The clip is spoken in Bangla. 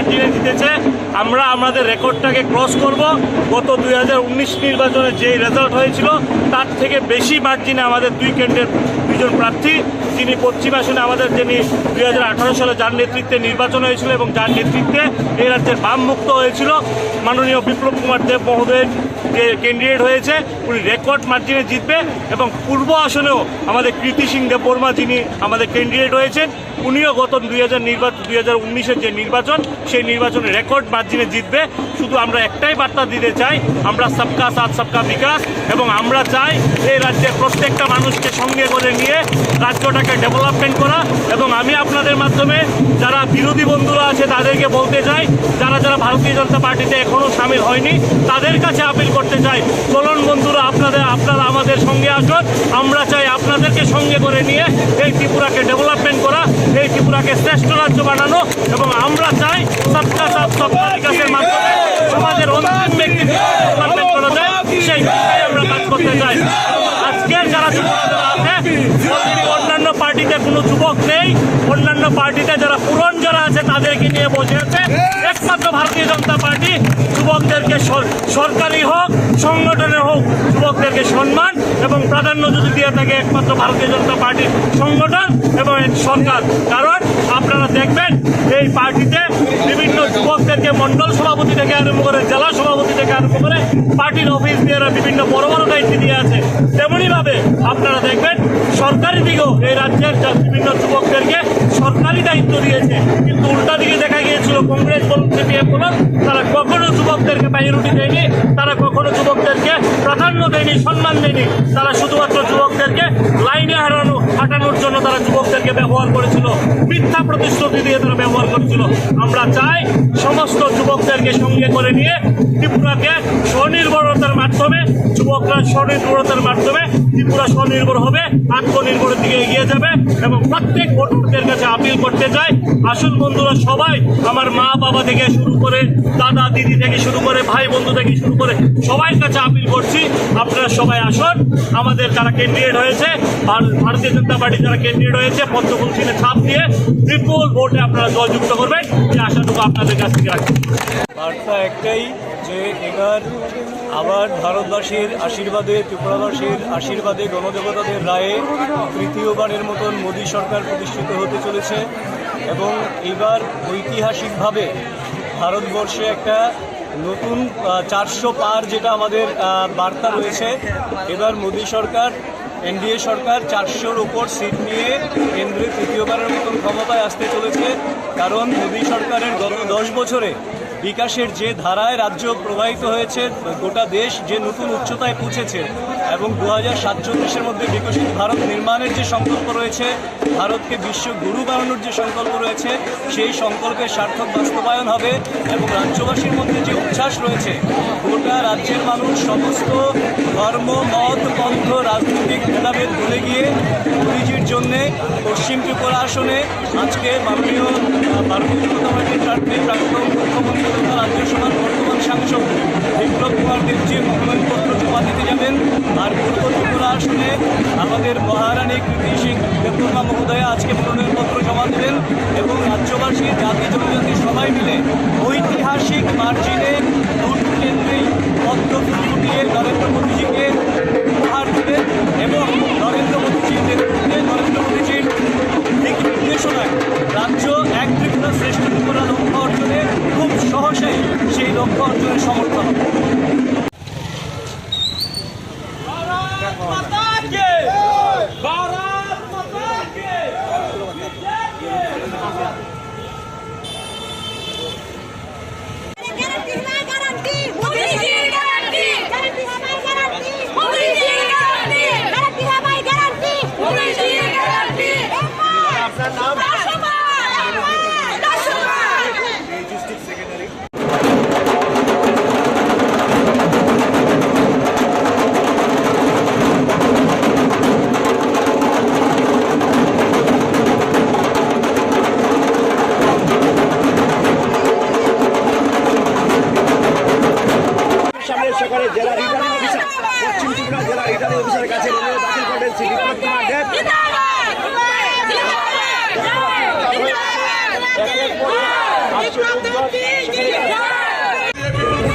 মার্জিনে জিতেছে। আমরা আমাদের রেকর্ডটাকে ক্রস করব। গত 2019 নির্বাচনে যে রেজাল্ট হয়েছিল তার থেকে বেশি মার্জিনে আমাদের দুই কেন্দ্রের দুজন প্রার্থী, যিনি পশ্চিম আসনে আমাদের যিনি 2018 সালে যার নেতৃত্বে নির্বাচন হয়েছিল এবং যার নেতৃত্বে এই রাজ্যের বাম মুক্ত হয়েছিল, মাননীয় বিপ্লব কুমার দেব মহোদয়ের যে ক্যান্ডিডেট হয়েছে, উনি রেকর্ড মার্জিনে জিতবে। এবং পূর্ব আসনেও আমাদের কৃতি সিং দেববর্মা যিনি আমাদের ক্যান্ডিডেট হয়েছেন, উনিও গত 2019-এর যে নির্বাচন সেই নির্বাচনে রেকর্ড মার্জিনে জিতবে। শুধু আমরা একটাই বার্তা দিতে চাই, আমরা সবকা সাথ সবকা বিকাশ, এবং আমরা চাই এই রাজ্যের প্রত্যেকটা মানুষকে সঙ্গে করে নিয়ে রাজ্যটাকে ডেভেলপমেন্ট করা। এবং আমি আপনাদের মাধ্যমে যারা বিরোধী বন্ধুরা আছে তাদেরকে বলতে চাই, যারা যারা ভারতীয় জনতা পার্টিতে এখনও সামিল হয়নি তাদের কাছে আপিল করতে চাই, চলুন বন্ধুরা আপনারা আমাদের সঙ্গে আসুন। আমরা চাই আপনাদেরকে সঙ্গে করে নিয়ে এই ত্রিপুরাকে ডেভেলপমেন্ট করা, এই ত্রিপুরাকে শ্রেষ্ঠ রাজ্য বানানো। এবং আমরা চাই সবকা সাথ সবকা বিকাশের মাধ্যমে সমাজের অন্তিম ব্যক্তি ডেভেলপমেন্ট করা যায়, সেই বিষয়ে আমরা কাজ করতে চাই। আজকের যারা যুবকরা আছে, অন্যান্য পার্টিতে কোনো যুবক নেই, অন্যান্য পার্টিতে যারা পুরন যারা আছে তাদেরকে নিয়ে বসে আছে। একমাত্র ভারতীয় জনতা পার্টি যুবকদেরকে সরকারি হোক সংগঠনের হোক যুবকদেরকে সম্মান এবং প্রাধান্য যদি দিয়ে থাকে একমাত্র ভারতীয় জনতা পার্টির সংগঠন এবং সরকার। কারণ আপনারা দেখবেন এই পার্টিতে বিভিন্ন যুবকদেরকে মণ্ডল সভাপতি থেকে আরম্ভ করে জেলা সভাপতি থেকে আরম্ভ করে পার্টির অফিস দিয়ে বিভিন্ন বড় বড় দায়িত্ব দিয়ে আছে। তেমনইভাবে আপনারা দেখবেন সরকারি দিকেও এই রাজ্যের বিভিন্ন যুবকদেরকে সরকারি দায়িত্ব দিয়েছে। কিন্তু উল্টা দিকে দেখা গিয়েছিল কংগ্রেস বলুন সিপিএম বলুন, তারা কখনো যুবকদেরকে প্রায়োরিটি দেয়নি, তারা কখনো যুবকদেরকে প্রাধান্য দেয়নি, সম্মান দেয়নি। তারা শুধুমাত্র যুবকদেরকে লাইনে হাঁটানোর জন্য তারা যুবকদেরকে ব্যবহার করেছিল, মিথ্যা প্রতিশ্রুতি দিয়ে তারা ব্যবহার করেছিল। আমরা চাই সমস্ত যুবকদেরকে সঙ্গে করে নিয়ে ত্রিপুরাকে স্বনির্ভরতার মাধ্যমে, যুবকরা স্বনির্ভরতার মাধ্যমে ত্রিপুরা স্বনির্ভর হবে, আত্মনির্ভরের দিকে এগিয়ে যাবে। এবং প্রত্যেক ভোটারদের কাছে আপিল করতে চাই, আসুন বন্ধুরা সবাই, আমার মা বাবা থেকে শুরু করে দাদা দিদি থেকে শুরু করে ভাই বন্ধু থেকে শুরু করে সবার কাছে আপিল করছি, আপনারা সবাই আসুন। আমাদের যারা ক্যান্ডিডেট হয়েছে, ভারতীয় জনতা পার্টি যারা ক্যান্ডিডেট হয়েছে, পদ্মফুল চিহ্নে ছাপ দিয়ে বিপুল ভোটে আপনারা জয়যুক্ত করবেন, এই আশাটুকু আপনাদের কাছ থেকে রাখছি। বার্তা একটাই যে এবার আবার ভারতবাসীর আশীর্বাদে, ত্রিপুরাবাসীর আশীর্বাদে, গণদেবতাদের রায়ে তৃতীয়বারের মতন মোদী সরকার প্রতিষ্ঠিত হতে চলেছে। এবং এবার ঐতিহাসিকভাবে ভারতবর্ষে একটা নতুন 400 পার যেটা আমাদের বার্তা রয়েছে। এবার মোদী সরকার, এনডিএ সরকার 400-র ওপর সিট নিয়ে কেন্দ্রে তৃতীয়বারের মতন ক্ষমতায় আসতে চলেছে। কারণ মোদী সরকারের গত 10 বছরে বিকাশের যে ধারায় রাজ্য প্রবাহিত হয়েছে, গোটা দেশ যে নতুন উচ্চতায় পৌঁছেছে এবং 2047-এর মধ্যে বিকশিত ভারত নির্মাণের যে সংকল্প রয়েছে, ভারতকে বিশ্ব গুরু বানানোর যে সংকল্প রয়েছে, সেই সংকল্পের সার্থক বাস্তবায়ন হবে। এবং রাজ্যবাসীর মধ্যে যে উচ্ছ্বাস রয়েছে, গোটা রাজ্যের মানুষ সমস্ত ধর্ম, মত, পন্থ, রাজনৈতিক ভেদাভেদ ভুলে গিয়ে মোদীজির জন্যে পশ্চিম ত্রিপুরা আসনে আজকে মাননীয় ভারতীয় জনতা পার্টির প্রার্থী প্রাক্তন মুখ্যমন্ত্রী তথা রাজ্যসভার বর্তমান সাংসদ বিপ্লব কুমার দেবজি মনোনয়নপত্র জমা দিতে যাবেন। আর পূর্ব ত্রিপুরা আসনে আমাদের মহারানী কৃতি সিং দেববর্মা মহোদয়া আজকে মনোনয়নপত্র জমা দেবেন। এবং রাজ্যবাসী, জাতি জনজাতি সবাই মিলে ঐতিহাসিক মার্জিনে দুটো কেন্দ্রেই পদ্মফুল ফুটিয়ে নরেন্দ্র মোদীজিকে উপহার দেবেন। এবং নরেন্দ্র মোদীজির নেতৃত্বে, নরেন্দ্র মোদীজির দিক নির্দেশনায় রাজ্য এক ত্রিপুরা শ্রেষ্ঠ ত্রিপুরা লক্ষ্য অর্জনে খুব সহজেই সেই লক্ষ্য অর্জনের সমর্থন হবে। জেলা রিটার্নিং অফিসার, পশ্চিম ত্রিপুরা জেলা রিটার্নিং অফিসারের কাছে দাখিল করবেন শ্রী বিপ্লব কুমার দেব। একের পর এক আসছে লোকজন, সেখানে